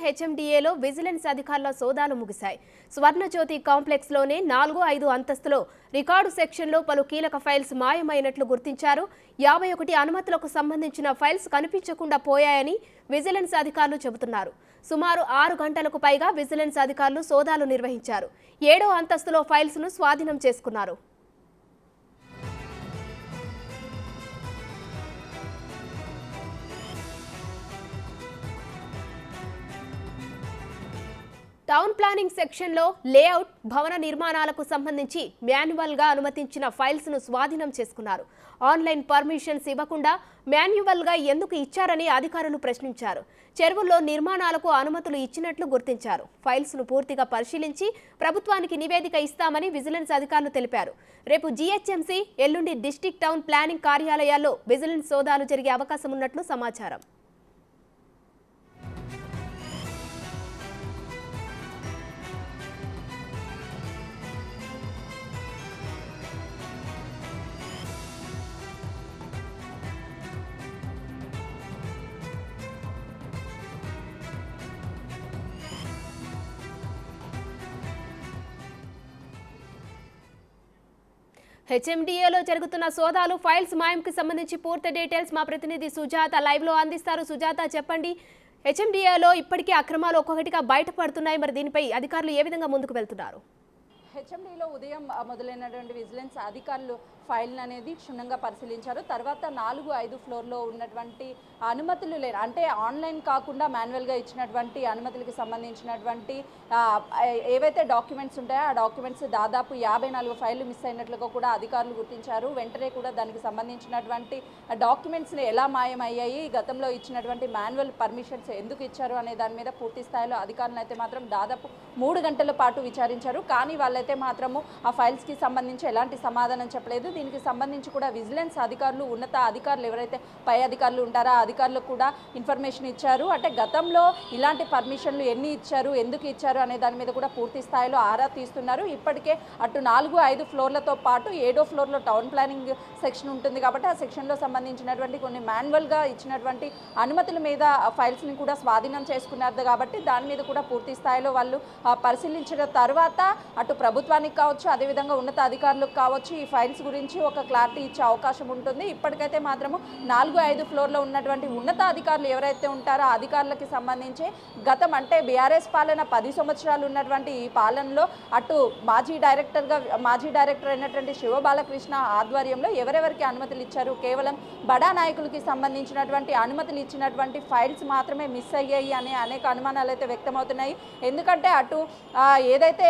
హెచ్ఎండిఏలో vigilance అధికారుల సోదాలు ముగిశాయి. స్వర్ణజ్యోతి కాంప్లెక్స్లోనే 4-5 అంతస్తులో రికార్డు సెక్షన్లో పలు కీలక ఫైల్స్ మాయమైనట్లు గుర్తించారు. 51 అనుమతులకు సంబంధించిన ఫైల్స్ కనిపించకుండా పోయాయని విజిలెన్స్ అధికారులు చెబుతున్నారు. సుమారు 6 గంటలకు పైగా విజిలెన్స్ అధికారులు సోదాలు నిర్వహించారు. 7వ అంతస్తులో ఫైల్స్ను స్వాధీనం చేసుకున్నారు. టౌన్ ప్లానింగ్ సెక్షన్లో లేఅవుట్, భవన నిర్మాణాలకు సంబంధించి మాన్యువల్గా అనుమతించిన ఫైల్స్ను స్వాధీనం చేసుకున్నారు. ఆన్లైన్ పర్మిషన్స్ ఇవ్వకుండా మాన్యువల్గా ఎందుకు ఇచ్చారని అధికారులు ప్రశ్నించారు. చెరువుల్లో నిర్మాణాలకు అనుమతులు ఇచ్చినట్లు గుర్తించారు. ఫైల్స్ను పూర్తిగా పరిశీలించి ప్రభుత్వానికి నివేదిక ఇస్తామని విజిలెన్స్ అధికారులు తెలిపారు. రేపు జీహెచ్ఎంసీ, ఎల్లుండి డిస్ట్రిక్ట్ టౌన్ ప్లానింగ్ కార్యాలయాల్లో విజిలెన్స్ సోదాలు జరిగే అవకాశం ఉన్నట్లు సమాచారం. హెచ్ఎండిఏలో జరుగుతున్న సోదాలు, ఫైల్స్ మాయంకి సంబంధించి పూర్తి డీటెయిల్స్ మా ప్రతినిధి సుజాత లైవ్ లో అందిస్తారు. సుజాత, చెప్పండి, హెచ్ఎండిఏలో ఇప్పటికే అక్రమాలు ఒక్కొక్కటిగా బయటపడుతున్నాయి. మరి దీనిపై అధికారులు ఏ విధంగా ముందుకు వెళ్తున్నారు? హెచ్ఎండిలో ఉదయం మొదలైనటువంటి విజిలెన్స్ అధికారులు ఫైల్ అనేది క్షుణ్ణంగా పరిశీలించారు. తర్వాత 4-5 ఫ్లోర్లో ఉన్నటువంటి అనుమతులు అంటే ఆన్లైన్ కాకుండా మాన్యువల్గా ఇచ్చినటువంటి అనుమతులకు సంబంధించినటువంటి ఏవైతే డాక్యుమెంట్స్ ఉంటాయో ఆ డాక్యుమెంట్స్ దాదాపు 54 ఫైళ్లు మిస్ అయినట్లుగా కూడా అధికారులు గుర్తించారు. వెంటనే కూడా దానికి సంబంధించినటువంటి డాక్యుమెంట్స్ని ఎలా మాయమయ్యాయి, గతంలో ఇచ్చినటువంటి మాన్యువల్ పర్మిషన్స్ ఎందుకు ఇచ్చారు అనే దాని మీద పూర్తి స్థాయిలో అధికారులు అయితే మాత్రం దాదాపు 3 గంటల పాటు విచారించారు. కానీ వాళ్ళైతే మాత్రము ఆ ఫైల్స్కి సంబంధించి ఎలాంటి సమాధానం చెప్పలేదు. దీనికి సంబంధించి కూడా విజిలెన్స్ అధికారులు, ఉన్నత అధికారులు ఎవరైతే పై అధికారులు ఉంటారో ఆ అధికారులకు కూడా ఇన్ఫర్మేషన్ ఇచ్చారు. అంటే గతంలో ఇలాంటి పర్మిషన్లు ఎన్ని ఇచ్చారు, ఎందుకు ఇచ్చారు అనే దాని మీద కూడా పూర్తి స్థాయిలో ఆరా తీస్తున్నారు. ఇప్పటికే అటు 4-5 ఫ్లోర్లతో పాటు 7వ ఫ్లోర్లో టౌన్ ప్లానింగ్ సెక్షన్ ఉంటుంది కాబట్టి ఆ సెక్షన్లో సంబంధించినటువంటి కొన్ని మాన్యువల్గా ఇచ్చినటువంటి అనుమతుల మీద ఫైల్స్ని కూడా స్వాధీనం చేసుకున్నారు. కాబట్టి దాని మీద కూడా పూర్తి స్థాయిలో వాళ్ళు పరిశీలించిన తర్వాత అటు ప్రభుత్వానికి కావచ్చు, అదేవిధంగా ఉన్నత అధికారులకు కావచ్చు ఈ ఫైల్స్ గురించి ఒక క్లారిటీ ఇచ్చే అవకాశం ఉంటుంది. ఇప్పటికైతే మాత్రము 4-5 ఫ్లోర్లో ఉన్నటువంటి ఉన్నత అధికారులు ఎవరైతే ఉంటారో ఆ అధికారులకి సంబంధించి గతం అంటే బీఆర్ఎస్ పాలన 10 సంవత్సరాలు ఉన్నటువంటి ఈ పాలనలో అటు మాజీ డైరెక్టర్ అయినటువంటి శివబాలకృష్ణ ఆధ్వర్యంలో ఎవరెవరికి అనుమతులు ఇచ్చారు, కేవలం బడా నాయకులకి సంబంధించినటువంటి అనుమతులు ఇచ్చినటువంటి ఫైల్స్ మాత్రమే మిస్ అయ్యాయి అనే అనేక అనుమానాలు అయితే వ్యక్తమవుతున్నాయి. ఎందుకంటే అటు ఏదైతే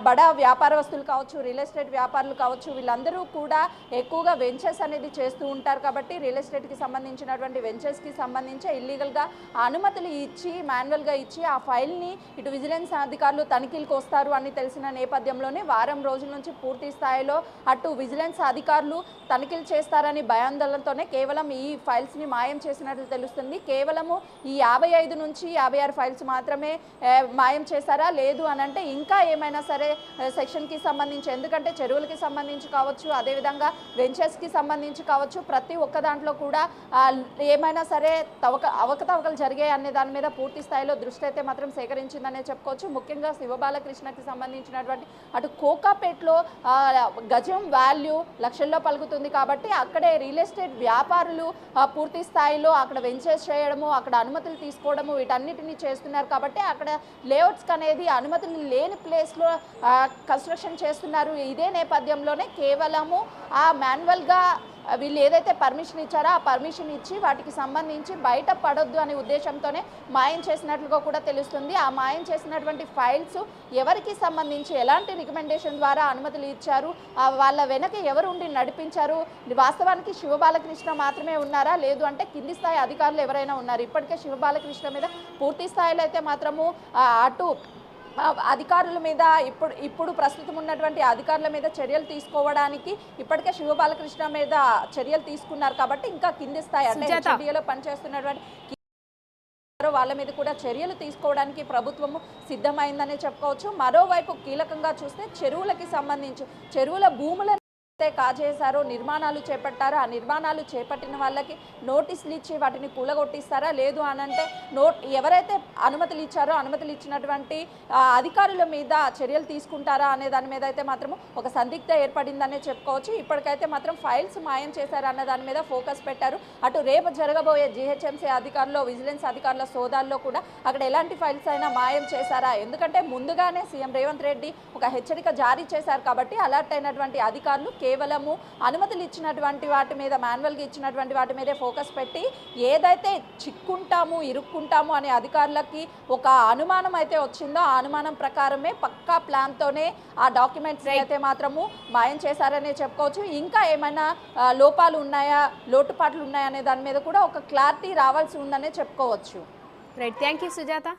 బడా వ్యాపారస్తులు కావచ్చు, రియల్ ఎస్టేట్ వ్యాపారులు కావచ్చు, వీళ్ళందరూ కూడా ఎక్కువగా వెంచర్స్ అనేది చేస్తూ ఉంటారు. కాబట్టి రియల్ ఎస్టేట్కి సంబంధించినటువంటి వెంచర్స్కి సంబంధించి ఇల్లీగల్గా అనుమతులు ఇచ్చి మాన్యువల్గా ఇచ్చి ఆ ఫైల్ని ఇటు విజిలెన్స్ అధికారులు తనిఖీలకు వస్తారు అని తెలిసిన నేపథ్యంలోనే వారం రోజుల నుంచి పూర్తి స్థాయిలో అటు విజిలెన్స్ అధికారులు తనిఖీలు చేస్తారని భయాందోళనతోనే కేవలం ఈ ఫైల్స్ని మాయం చేసినట్లు తెలుస్తుంది. కేవలము ఈ 55 నుంచి 56 ఫైల్స్ మాత్రమే మాయం చేశారా, లేదు అని అంటే ఇంకా ఏమైనా సరే సెక్షన్కి సంబంధించి, ఎందుకంటే చెరువులకి సంబంధించి కావచ్చు, అదేవిధంగా వెంచర్స్కి సంబంధించి కావచ్చు, ప్రతి ఒక్క దాంట్లో కూడా ఏమైనా సరే అవకతవకలు జరిగాయి అనే దాని మీద పూర్తి స్థాయిలో దృష్టి అయితే మాత్రం సేకరించిందనే చెప్పుకోవచ్చు. ముఖ్యంగా శివబాలకృష్ణకి సంబంధించినటువంటి అటు కోకాపేట్లో గజం వాల్యూ లక్షల్లో పలుకుతుంది కాబట్టి అక్కడే రియల్ ఎస్టేట్ వ్యాపారులు పూర్తి స్థాయిలో అక్కడ వెంచర్స్ చేయడము, అక్కడ అనుమతులు తీసుకోవడము వీటన్నిటిని చేస్తున్నారు. కాబట్టి అక్కడ లేఅవుట్స్కి అనేది అనుమతులు లేని ప్లేస్లో కన్స్ట్రక్షన్ చేస్తున్నారు. ఇదే నేపథ్యంలోనే కేవలము ఆ మాన్యువల్గా వీళ్ళు ఏదైతే పర్మిషన్ ఇచ్చారో ఆ పర్మిషన్ ఇచ్చి వాటికి సంబంధించి బయట పడొద్దు అనే ఉద్దేశంతోనే మాయం చేసినట్లుగా కూడా తెలుస్తుంది. ఆ మాయం చేసినటువంటి ఫైల్స్ ఎవరికి సంబంధించి, ఎలాంటి రికమెండేషన్ ద్వారా అనుమతులు ఇచ్చారు, వాళ్ళ వెనక ఎవరు ఉండి నడిపించారు, వాస్తవానికి శివబాలకృష్ణ మాత్రమే ఉన్నారా, లేదు అంటే కింది స్థాయి అధికారులు ఎవరైనా ఉన్నారు. ఇప్పటికే శివబాలకృష్ణ మీద పూర్తి స్థాయిలో అయితే మాత్రము అటు అధికారుల మీద ఇప్పుడు ప్రస్తుతం ఉన్నటువంటి అధికారుల మీద చర్యలు తీసుకోవడానికి ఇప్పటికే శివబాలకృష్ణ మీద చర్యలు తీసుకున్నారు. కాబట్టి ఇంకా కింది స్థాయి అంటే హెచ్ఎండిఏలో పనిచేస్తున్నటువంటి వాళ్ళ మీద కూడా చర్యలు తీసుకోవడానికి ప్రభుత్వము సిద్ధమైందనే చెప్పుకోవచ్చు. మరోవైపు కీలకంగా చూస్తే చెరువులకి సంబంధించి చెరువుల భూముల కాజేశారో నిర్మాణాలు చేపట్టారో ఆ నిర్మాణాలు చేపట్టిన వాళ్ళకి నోటీసులు ఇచ్చి వాటిని కూలగొట్టిస్తారా, లేదు అని అంటే ఎవరైతే అనుమతులు ఇచ్చారో అనుమతులు ఇచ్చినటువంటి అధికారుల మీద చర్యలు తీసుకుంటారా అనే దాని మీద అయితే మాత్రం ఒక సందిగ్ధ ఏర్పడిందనే చెప్పుకోవచ్చు. ఇప్పటికైతే మాత్రం ఫైల్స్ మాయం చేశారు అన్న దాని మీద ఫోకస్ పెట్టారు. అటు రేపు జరగబోయే జీహెచ్ఎంసీ అధికారులు విజిలెన్స్ అధికారుల సోదాల్లో కూడా అక్కడ ఎలాంటి ఫైల్స్ అయినా మాయం చేశారా, ఎందుకంటే ముందుగానే సీఎం రేవంత్ రెడ్డి ఒక హెచ్చరిక జారీ చేశారు కాబట్టి అలర్ట్ అయినటువంటి అధికారులు కేవలము అనుమతులు ఇచ్చినటువంటి వాటి మీద మాన్యువల్గా ఇచ్చినటువంటి వాటి మీదే ఫోకస్ పెట్టి ఏదైతే చిక్కుంటాము ఇరుక్కుంటాము అనే అధికారులకి ఒక అనుమానం అయితే వచ్చిందో ఆ అనుమానం ప్రకారమే పక్కా ప్లాన్తోనే ఆ డాక్యుమెంట్స్ అయితే మాత్రము మాయం చేశారనే చెప్పుకోవచ్చు. ఇంకా ఏమైనా లోపాలు ఉన్నాయా లోటుపాట్లు ఉన్నాయా అనే దాని మీద కూడా ఒక క్లారిటీ రావాల్సి ఉందనే చెప్పుకోవచ్చు. Right, thank you Sujatha.